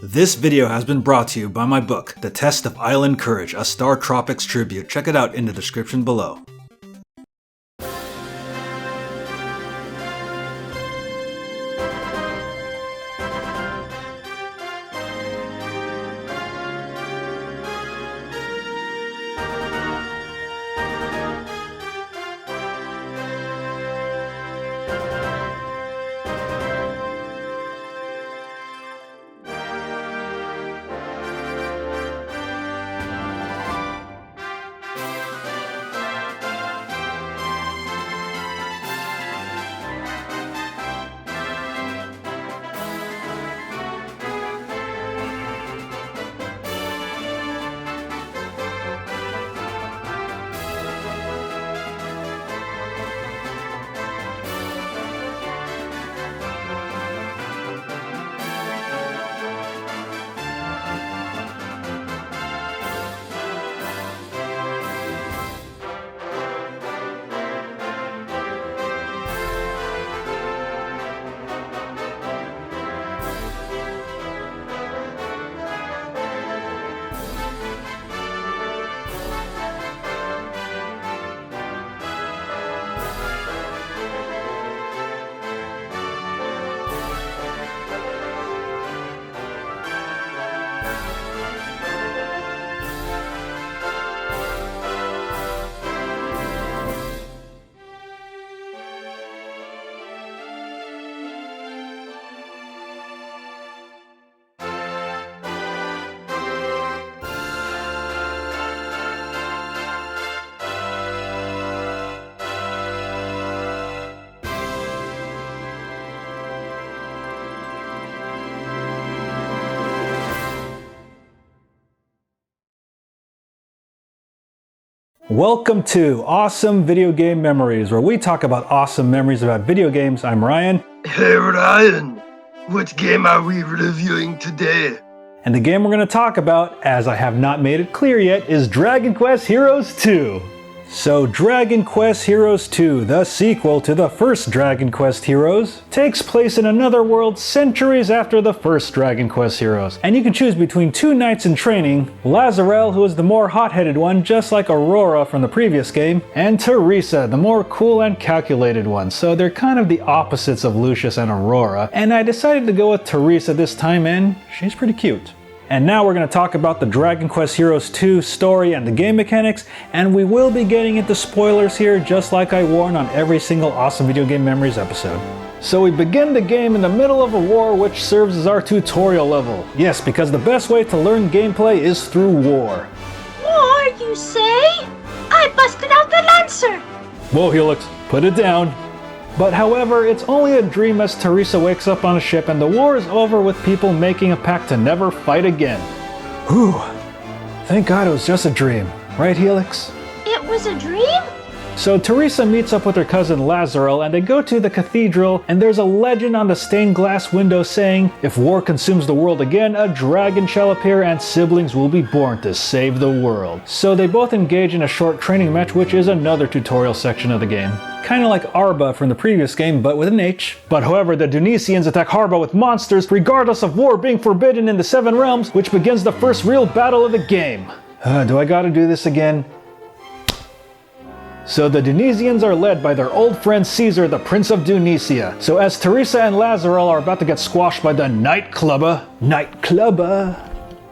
This video has been brought to you by my book, The Test of Island Courage, a Star Tropics tribute. Check it out in the description below. Welcome to Awesome Video Game Memories, where we talk about awesome memories about video games. I'm Ryan. Hey Ryan, what game are we reviewing today? And the game we're going to talk about, as I have not made it clear yet, is Dragon Quest Heroes 2. So Dragon Quest Heroes 2, the sequel to the first Dragon Quest Heroes, takes place in another world centuries after the first Dragon Quest Heroes. And you can choose between two knights in training, Lazarel, who is the more hot-headed one, just like Aurora from the previous game, and Teresa, the more cool and calculated one. So they're kind of the opposites of Lucius and Aurora, and I decided to go with Teresa this time, and she's pretty cute. And now we're going to talk about the Dragon Quest Heroes 2 story and the game mechanics, and we will be getting into spoilers here, just like I warn on every single Awesome Video Game Memories episode. So we begin the game in the middle of a war, which serves as our tutorial level. Yes, because the best way to learn gameplay is through war. War, you say? I busted out the Lancer! Whoa, Helix, put it down. But however, it's only a dream as Teresa wakes up on a ship and the war is over with people making a pact to never fight again. Whew. Thank God it was just a dream. Right, Helix? It was a dream? So Teresa meets up with her cousin Lazarel and they go to the cathedral, and there's a legend on the stained glass window saying, if war consumes the world again, a dragon shall appear and siblings will be born to save the world. So they both engage in a short training match, which is another tutorial section of the game. Kind of like Arba from the previous game, but with an H. But however, the Dunisians attack Harba with monsters, regardless of war being forbidden in the Seven Realms, which begins the first real battle of the game. Do I gotta do this again? So the Dunisians are led by their old friend Caesar, the Prince of Dunisia. So as Teresa and Lazarel are about to get squashed by the Nightclubber,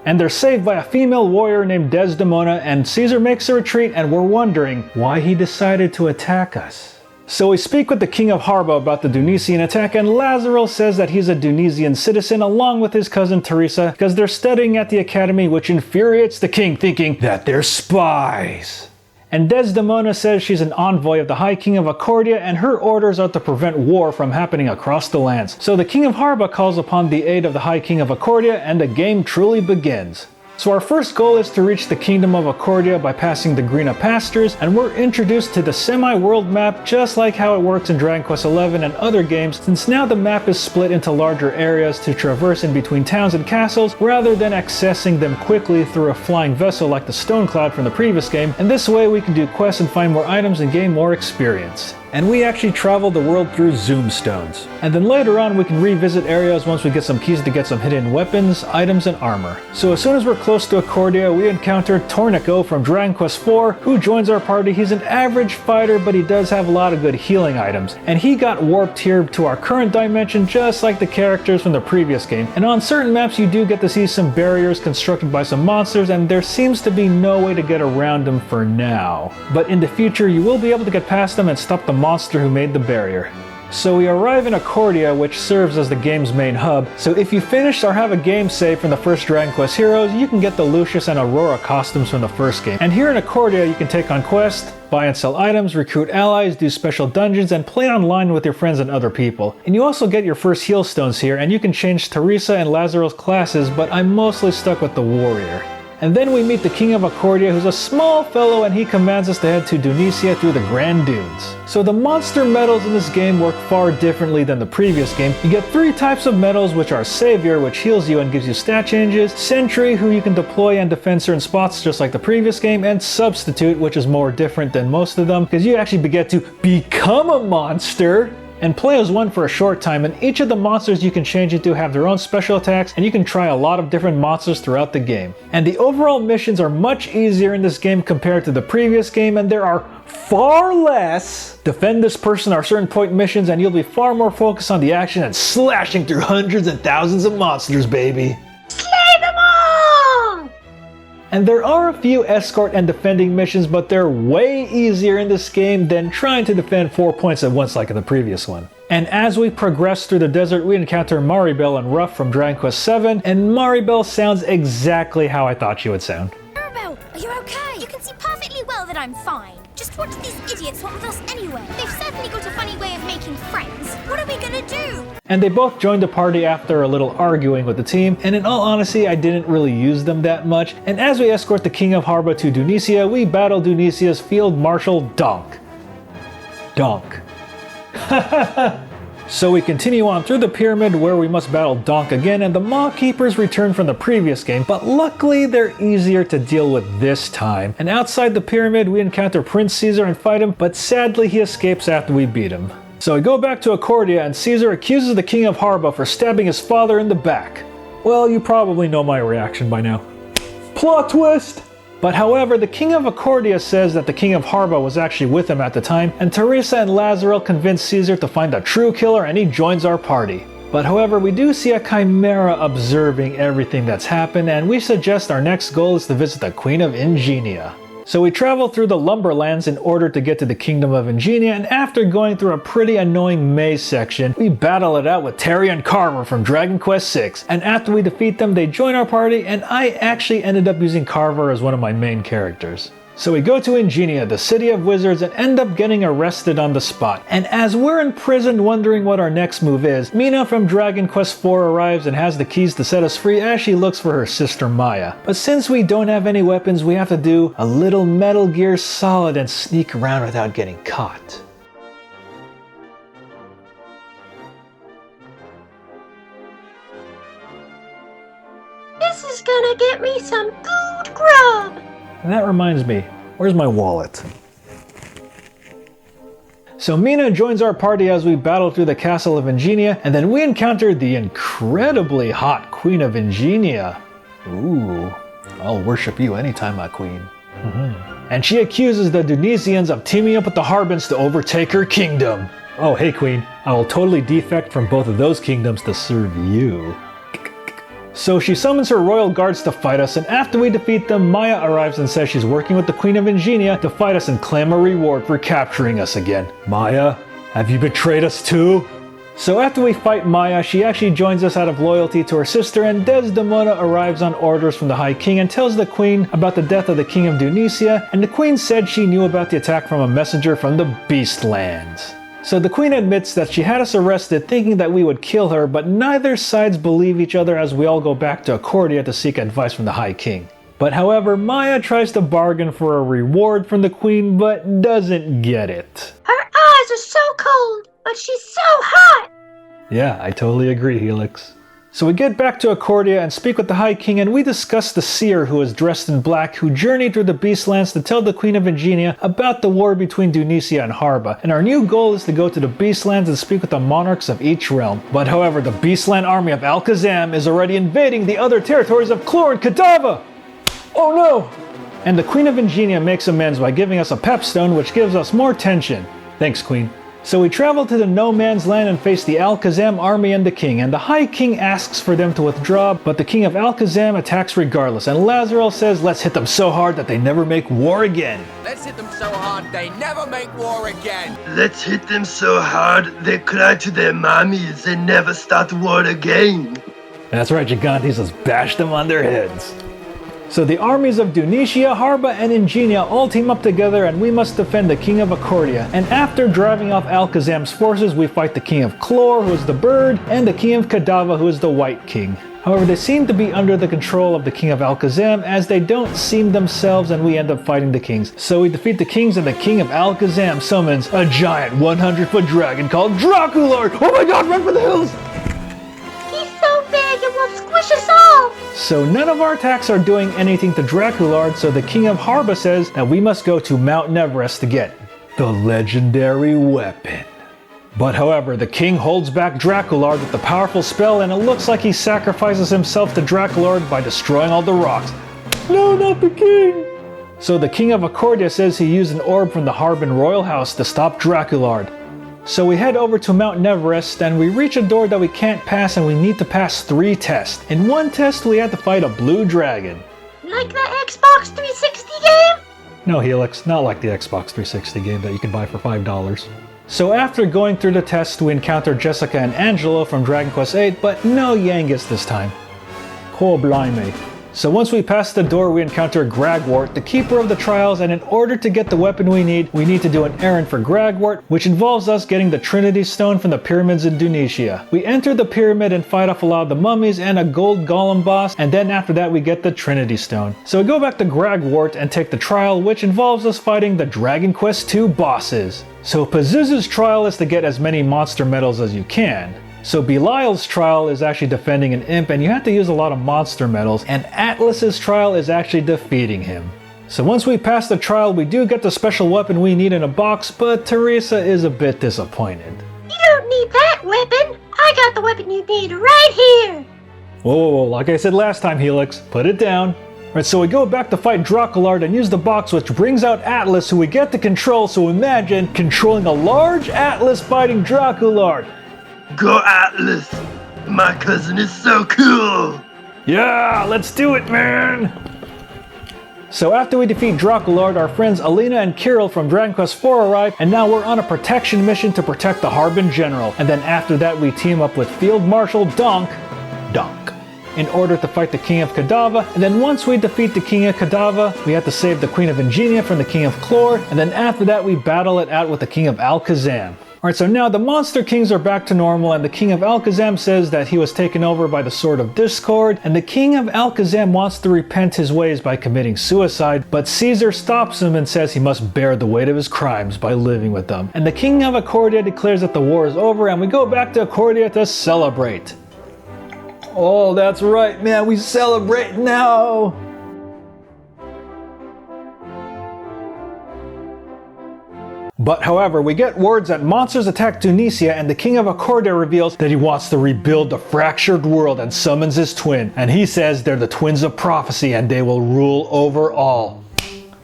and they're saved by a female warrior named Desdemona, and Caesar makes a retreat, and we're wondering why he decided to attack us. So we speak with the King of Harba about the Dunisian attack, and Lazarel says that he's a Dunisian citizen along with his cousin Teresa because they're studying at the academy, which infuriates the king, thinking that they're spies. And Desdemona says she's an envoy of the High King of Accordion, and her orders are to prevent war from happening across the lands. So the King of Harba calls upon the aid of the High King of Accordion, and the game truly begins. So our first goal is to reach the Kingdom of Accordia by passing the Green Pastures, and we're introduced to the semi-world map just like how it works in Dragon Quest XI and other games, since now the map is split into larger areas to traverse in between towns and castles rather than accessing them quickly through a flying vessel like the Stone Cloud from the previous game, and this way we can do quests and find more items and gain more experience. and we actually travel the world through zoom stones. And then later on we can revisit areas once we get some keys to get some hidden weapons, items, and armor. So as soon as we're close to Accordion, we encounter Tornico from Dragon Quest IV, who joins our party. He's an average fighter, but he does have a lot of good healing items, and he got warped here to our current dimension just like the characters from the previous game. And on certain maps you do get to see some barriers constructed by some monsters, and there seems to be no way to get around them for now. But in the future you will be able to get past them and stop the monster who made the barrier. So we arrive in Accordion, which serves as the game's main hub. So if you finish or have a game save from the first Dragon Quest Heroes, you can get the Lucius and Aurora costumes from the first game. And here in Accordion you can take on quests, buy and sell items, recruit allies, do special dungeons, and play online with your friends and other people. And you also get your first heal stones here, and you can change Teresa and Lazaro's classes, but I'm mostly stuck with the warrior. And then we meet the King of Accordion, who's a small fellow, and he commands us to head to Dunisia through the Grand Dunes. So the monster medals in this game work far differently than the previous game. You get 3 types of medals, which are Savior, which heals you and gives you stat changes, Sentry, who you can deploy and defend certain spots just like the previous game, and Substitute, which is more different than most of them, because you actually get to become a monster and play as one for a short time, and each of the monsters you can change into have their own special attacks, and you can try a lot of different monsters throughout the game. And the overall missions are much easier in this game compared to the previous game, and there are far less defend this person or certain point missions, and you'll be far more focused on the action and slashing through hundreds and thousands of monsters, baby. Slay them all! And there are a few escort and defending missions, but they're way easier in this game than trying to defend 4 points at once like in the previous one. And as we progress through the desert, we encounter Maribel and Ruff from Dragon Quest VII, and Maribel sounds exactly how I thought she would sound. Maribel, are you okay? You can see perfectly well that I'm fine. Just what do these idiots want with us anyway? They've certainly got a funny way of making friends. What are we gonna do? And they both joined the party after a little arguing with the team, and in all honesty, I didn't really use them that much. And as we escort the King of Harba to Dunisia, we battle Dunisia's Field Marshal Donk. So we continue on through the pyramid where we must battle Donk again, and the Maw Keepers return from the previous game, but luckily they're easier to deal with this time. And outside the pyramid we encounter Prince Caesar and fight him, but sadly he escapes after we beat him. So we go back to Accordion, and Caesar accuses the King of Harba for stabbing his father in the back. Well, you probably know my reaction by now. Plot twist! But however, the King of Accordion says that the King of Harba was actually with him at the time, and Teresa and Lazarel convince Caesar to find the true killer, and he joins our party. But however, we do see a chimera observing everything that's happened, and we suggest our next goal is to visit the Queen of Ingenia. So we travel through the Lumberlands in order to get to the Kingdom of Ingenia, and after going through a pretty annoying maze section, we battle it out with Terry and Carver from Dragon Quest VI. And after we defeat them, they join our party, and I actually ended up using Carver as one of my main characters. So we go to Ingenia, the city of wizards, and end up getting arrested on the spot. And as we're in prison wondering what our next move is, Mina from Dragon Quest IV arrives and has the keys to set us free as she looks for her sister Maya. But since we don't have any weapons, we have to do a little Metal Gear Solid and sneak around without getting caught. This is gonna get me some good grub! And that reminds me, where's my wallet? So Mina joins our party as we battle through the castle of Ingenia, and then we encounter the incredibly hot Queen of Ingenia. Ooh, I'll worship you anytime, my queen. And she accuses the Dunisians of teaming up with the Harbins to overtake her kingdom. Oh, hey queen, I will totally defect from both of those kingdoms to serve you. So she summons her royal guards to fight us, and after we defeat them, Maya arrives and says she's working with the Queen of Ingenia to fight us and claim a reward for capturing us again. Maya, have you betrayed us too? So after we fight Maya, she actually joins us out of loyalty to her sister, and Desdemona arrives on orders from the High King and tells the Queen about the death of the King of Dunisia, and the Queen said she knew about the attack from a messenger from the Beastlands. So the Queen admits that she had us arrested thinking that we would kill her, but neither sides believe each other as we all go back to Accordion to seek advice from the High King. But however, Maya tries to bargain for a reward from the Queen, but doesn't get it. Her eyes are so cold, but she's so hot! Yeah, I totally agree, Helix. So we get back to Accordia and speak with the High King, and we discuss the seer who is dressed in black who journeyed through the Beastlands to tell the Queen of Ingenia about the war between Tunisia and Harba. And our new goal is to go to the Beastlands and speak with the monarchs of each realm. But however, the Beastland army of Alakazam is already invading the other territories of Chlor and Kadava! Oh no! And the Queen of Ingenia makes amends by giving us a pep stone, which gives us more tension. Thanks, Queen. So we travel to the No Man's Land and face the Alakazam army and the king, and the High King asks for them to withdraw, but the King of Alakazam attacks regardless, and Lazarel says let's hit them so hard that they never make war again. Let's hit them so hard they never make war again. Let's hit them so hard they cry to their mommies and never start war again. That's right, Gigantes, let's bash them on their heads. So the armies of Tunisia, Harba, and Ingenia all team up together, and we must defend the King of Accordia. And after driving off Alakazam's forces, we fight the King of Chlor, who is the bird, and the King of Kadava, who is the white king. However, they seem to be under the control of the King of Alakazam, as they don't seem themselves, and we end up fighting the kings. So we defeat the kings, and the King of Alakazam summons a giant 100-foot dragon called Draculard. Oh my god, run for the hills! He's so big it will squish us all! So none of our attacks are doing anything to Draculard, so the King of Harba says that we must go to Mount Everest to get the legendary weapon. But however, the king holds back Draculard with the powerful spell, and it looks like he sacrifices himself to Draculard by destroying all the rocks. No, not the king! So the King of Accordia says he used an orb from the Harbin royal house to stop Draculard. So we head over to Mount Everest, and we reach a door that we can't pass, and we need to pass 3 tests. In one test, we had to fight a blue dragon. Like the Xbox 360 game? No, Helix, not like the Xbox 360 game that you can buy for $5. So after going through the test, we encounter Jessica and Angelo from Dragon Quest VIII, but no Yangus this time. Cool blimey. So once we pass the door, we encounter Gragwort, the keeper of the trials, and in order to get the weapon we need to do an errand for Gragwort, which involves us getting the Trinity Stone from the pyramids in Tunisia. We enter the pyramid and fight off a lot of the mummies and a gold golem boss, and then after that we get the Trinity Stone. So we go back to Gragwort and take the trial, which involves us fighting the Dragon Quest II bosses. So Pazuzu's trial is to get as many monster medals as you can. So Belial's trial is actually defending an imp, and you have to use a lot of monster medals, and Atlas's trial is actually defeating him. So once we pass the trial, we do get the special weapon we need in a box, but Teresa is a bit disappointed. You don't need that weapon! I got the weapon you need right here! Whoa, like I said last time, Helix, put it down. Alright, so we go back to fight Draculard and use the box, which brings out Atlas, who we get to control, so imagine controlling a large Atlas fighting Draculard. Go Atlas! My cousin is so cool! Yeah, let's do it, man! So after we defeat Draculard, our friends Alina and Kirill from Dragon Quest IV arrive, and now we're on a protection mission to protect the Harbin General. And then after that we team up with Field Marshal Donk, in order to fight the King of Kadava. And then once we defeat the King of Kadava, we have to save the Queen of Ingenia from the King of Chlor, and then after that we battle it out with the King of Alakazam. Alright, so now the Monster Kings are back to normal, and the King of Alakazam says that he was taken over by the Sword of Discord, and the King of Alakazam wants to repent his ways by committing suicide, but Caesar stops him and says he must bear the weight of his crimes by living with them. And the King of Accordia declares that the war is over, and we go back to Accordia to celebrate. Oh, that's right, man, we celebrate now! But however, we get words that monsters attack Tunisia, and the King of Accordia reveals that he wants to rebuild the fractured world and summons his twin. And he says they're the twins of prophecy and they will rule over all.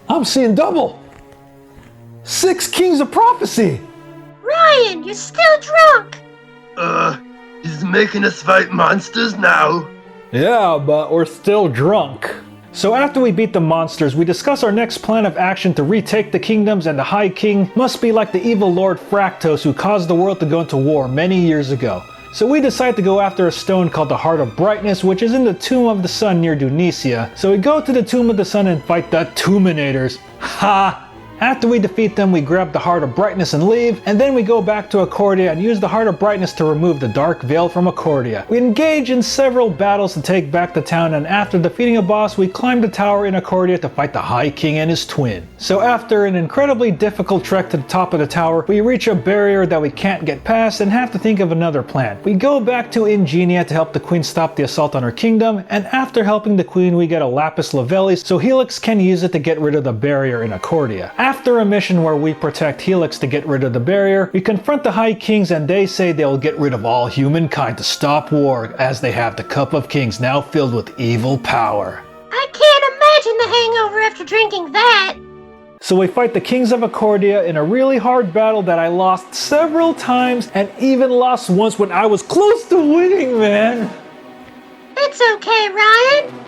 I'm seeing double! 6 kings of prophecy! Ryan, you're still drunk! He's making us fight monsters now. Yeah, but we're still drunk. So after we beat the monsters, we discuss our next plan of action to retake the kingdoms, and the High King must be like the evil Lord Fractos who caused the world to go into war many years ago. So we decide to go after a stone called the Heart of Brightness, which is in the Tomb of the Sun near Tunisia. So we go to the Tomb of the Sun and fight the Tuminators. Ha! After we defeat them, we grab the Heart of Brightness and leave, and then we go back to Accordion and use the Heart of Brightness to remove the Dark Veil from Accordion. We engage in several battles to take back the town, and after defeating a boss, we climb the tower in Accordion to fight the High King and his twin. So after an incredibly difficult trek to the top of the tower, we reach a barrier that we can't get past and have to think of another plan. We go back to Ingenia to help the queen stop the assault on her kingdom, and after helping the queen, we get a Lapis Lazuli so Helix can use it to get rid of the barrier in Accordion. After a mission where we protect Helix to get rid of the barrier, we confront the High Kings and they say they'll get rid of all humankind to stop war, as they have the Cup of Kings now filled with evil power. I can't imagine the hangover after drinking that. So we fight the Kings of Accordion in a really hard battle that I lost several times and even lost once when I was close to winning, man. It's okay, Ryan.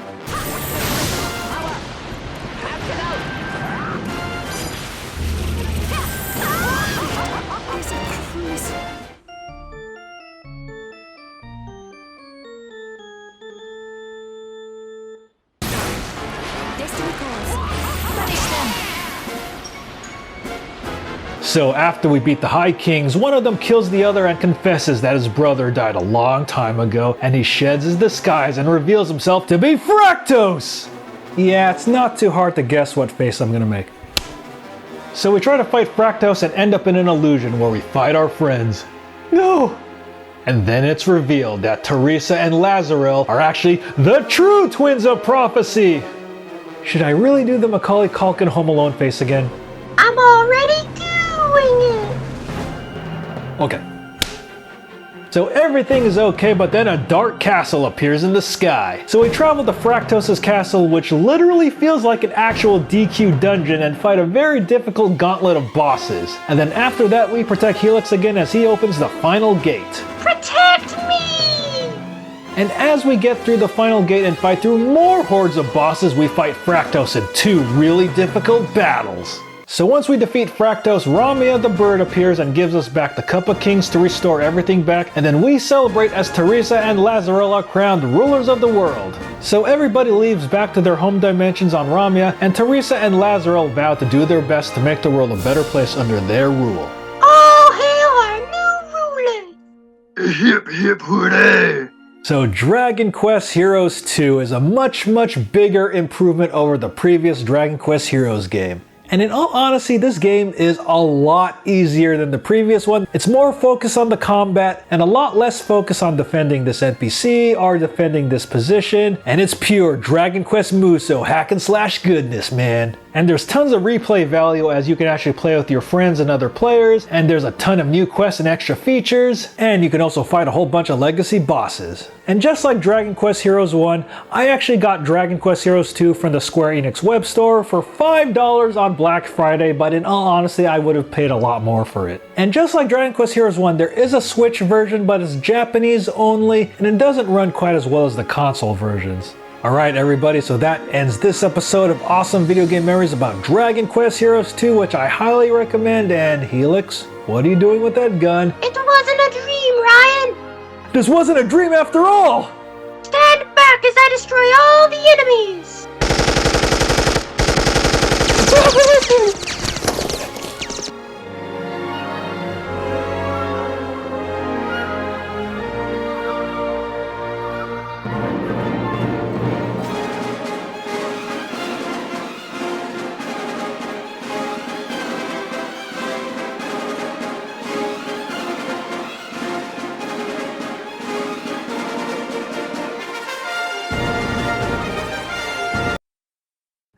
So after we beat the High Kings, one of them kills the other and confesses that his brother died a long time ago, and he sheds his disguise and reveals himself to be Fractos! Yeah, it's not too hard to guess what face I'm gonna make. So we try to fight Fractos and end up in an illusion where we fight our friends. No! And then it's revealed that Teresa and Lazarel are actually the true twins of prophecy! Should I really do the Macaulay Culkin Home Alone face again? I'm already doing it. Okay. So everything is okay, but then a dark castle appears in the sky. So we travel to Fractos' castle, which literally feels like an actual DQ dungeon, and fight a very difficult gauntlet of bosses. And then after that, we protect Helix again as he opens the final gate. Protect me! And as we get through the final gate and fight through more hordes of bosses, we fight Fractos in 2 really difficult battles. So once we defeat Fractos, Ramia the bird appears and gives us back the Cup of Kings to restore everything back, and then we celebrate as Teresa and Lazarel are crowned rulers of the world. So everybody leaves back to their home dimensions on Ramia, and Teresa and Lazarel vow to do their best to make the world a better place under their rule. All hail our new ruler! Hip hip hooray! So Dragon Quest Heroes 2 is a much bigger improvement over the previous Dragon Quest Heroes game. And in all honesty, this game is a lot easier than the previous one. It's more focused on the combat and a lot less focus on defending this NPC or defending this position. And it's pure Dragon Quest musou hack and slash goodness, man. And there's tons of replay value as you can actually play with your friends and other players, and there's a ton of new quests and extra features, and you can also fight a whole bunch of legacy bosses. And just like Dragon Quest Heroes 1, I actually got Dragon Quest Heroes 2 from the Square Enix web store for $5 on Black Friday, but in all honesty, I would have paid a lot more for it. And just like Dragon Quest Heroes 1, there is a Switch version, but it's Japanese only, and it doesn't run quite as well as the console versions. Alright everybody, so that ends this episode of Awesome Video Game Memories about Dragon Quest Heroes 2, which I highly recommend. And Helix, what are you doing with that gun? It wasn't a dream, Ryan! This wasn't a dream after all! Stand back as I destroy all the enemies!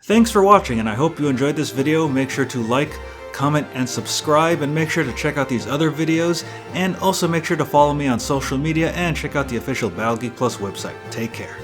Thanks for watching, and I hope you enjoyed this video. Make sure to like, comment, and subscribe, and make sure to check out these other videos, and also make sure to follow me on social media and check out the official Battle Geek Plus website. Take care.